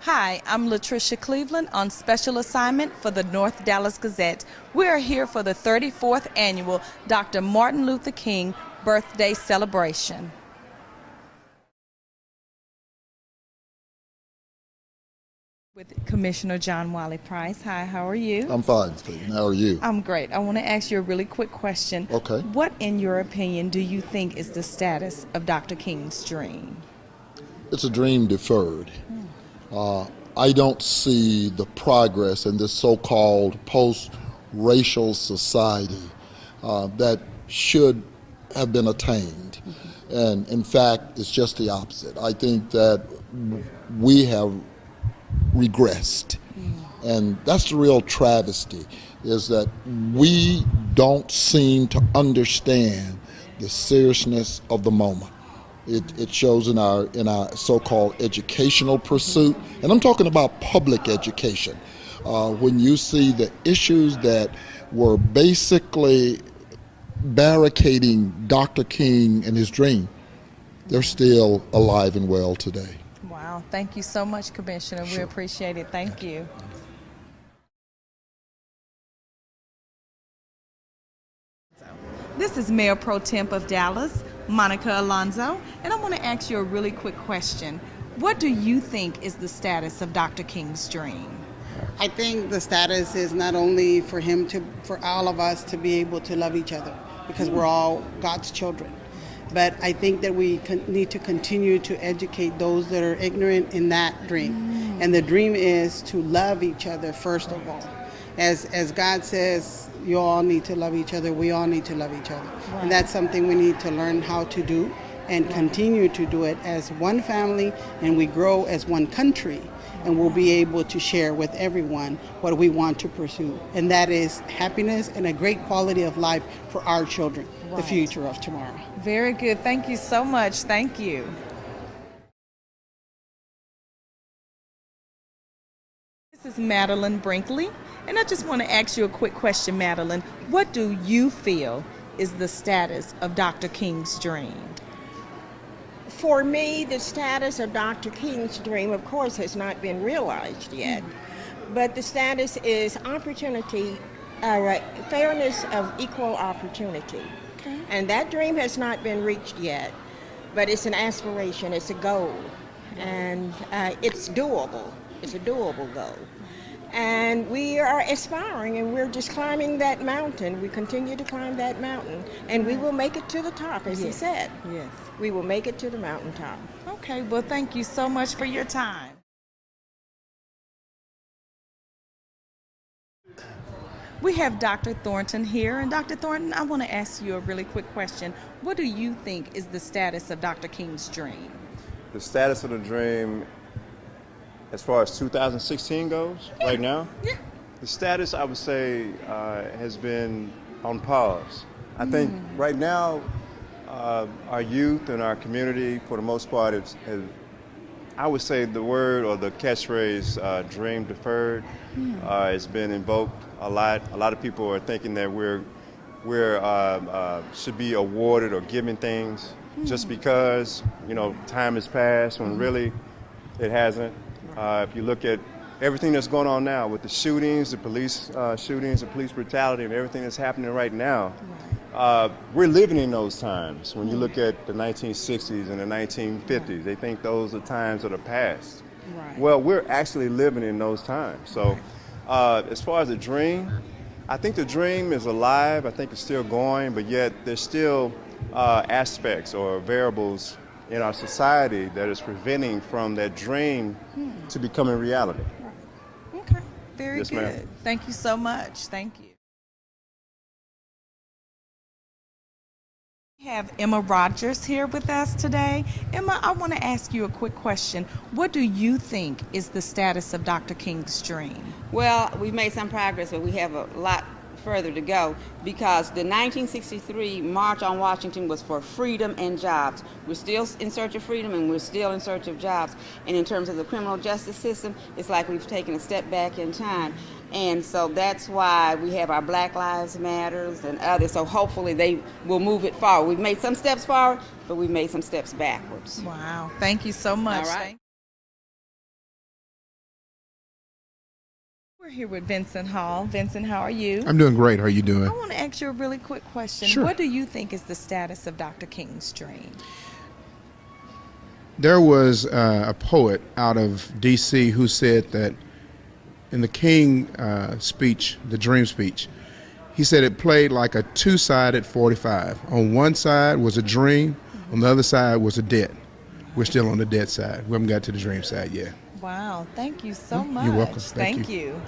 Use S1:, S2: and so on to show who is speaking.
S1: Hi, I'm Latricia Cleveland on special assignment for the North Dallas Gazette. We're here for the 34th annual Dr. Martin Luther King birthday celebration. With Commissioner John Wiley Price. Hi, how are you?
S2: I'm fine, Stephen. How are you?
S1: I'm great. I want to ask you a really quick question.
S2: Okay.
S1: What, in your opinion, do you think is the status of Dr. King's dream?
S2: It's a dream deferred. I don't see the progress in this so-called post-racial society that should have been attained. And in fact, it's just the opposite. I think that we have regressed. And that's the real travesty, is that we don't seem to understand the seriousness of the moment. It shows in our so-called educational pursuit, and I'm talking about public education. When you see the issues that were basically barricading Dr. King and his dream, they're still alive and well today.
S1: Wow, thank you so much, Commissioner.
S2: Sure.
S1: We appreciate it. Thank you. This is Mayor Pro Temp of Dallas, Monica Alonzo, and I want to ask you a really quick question. What do you think is the status of Dr. King's dream?
S3: I think the status is not only for all of us to be able to love each other, because we're all God's children. But I think that we need to continue to educate those that are ignorant in that dream. And the dream is to love each other first of all. As God says, you all need to love each other, we all need to love each other.
S1: Right.
S3: And that's something we need to learn how to do and continue to do it as one family, and we grow as one country, and we'll be able to share with everyone what we want to pursue. And that is happiness and a great quality of life for our children, the future of tomorrow.
S1: Very good. Thank you so much. Thank you. This is Madeline Brinkley, and I just want to ask you a quick question, Madeline. What do you feel is the status of Dr. King's dream?
S4: For me, the status of Dr. King's dream, of course, has not been realized yet. But the status is opportunity, fairness of equal opportunity.
S1: Okay.
S4: And that dream has not been reached yet, but it's an aspiration, it's a goal, and it's doable. It's a doable goal. And we are aspiring, and we're just climbing that mountain. We continue to climb that mountain, and we will make it to the top, as he said.
S1: Yes.
S4: We will make it to the mountaintop.
S1: Okay, well, thank you so much for your time. We have Dr. Thornton here, and Dr. Thornton, I want to ask you a really quick question. What do you think is the status of Dr. King's dream?
S5: The status of the dream, as far as 2016 goes, right now, the status, I would say, has been on pause. I think right now, our youth and our community, for the most part, I would say the word or the catchphrase "dream deferred" has been invoked a lot. A lot of people are thinking that we're should be awarded or given things just because time has passed, when really it hasn't. If you look at everything that's going on now with the shootings, the police shootings, the police brutality, and everything that's happening right now, we're living in those times. When you look at the 1960s and the 1950s, they think those are times of the past.
S1: Right.
S5: Well, we're actually living in those times. So as far as the dream, I think the dream is alive. I think it's still going, but yet there's still aspects or variables in our society that is preventing from that dream to becoming reality.
S1: Okay, very
S5: Yes,
S1: good.
S5: ma'am.
S1: Thank you so much. Thank you. We have Emma Rogers here with us today. Emma, I want to ask you a quick question. What do you think is the status of Dr. King's dream?
S6: Well, we've made some progress, but we have a lot further to go, because the 1963 March on Washington was for freedom and jobs. We're still in search of freedom, and we're still in search of jobs. And in terms of the criminal justice system, it's like we've taken a step back in time. And so that's why we have our Black Lives Matters and others. So hopefully they will move it forward. We've made some steps forward, but we've made some steps backwards.
S1: Wow. Thank you so much.
S6: All right.
S1: We're here with Vincent Hall. Vincent, how are you?
S7: I'm doing great. How are you doing?
S1: I want to ask you a really quick question.
S7: Sure.
S1: What do you think is the status of Dr. King's dream?
S7: There was a poet out of D.C. who said that in the King speech, the dream speech, he said it played like a two-sided 45. On one side was a dream, on the other side was a debt. We're still on the debt side. We haven't got to the dream side yet.
S1: Wow, thank you so much.
S7: You're welcome.
S1: Thank you.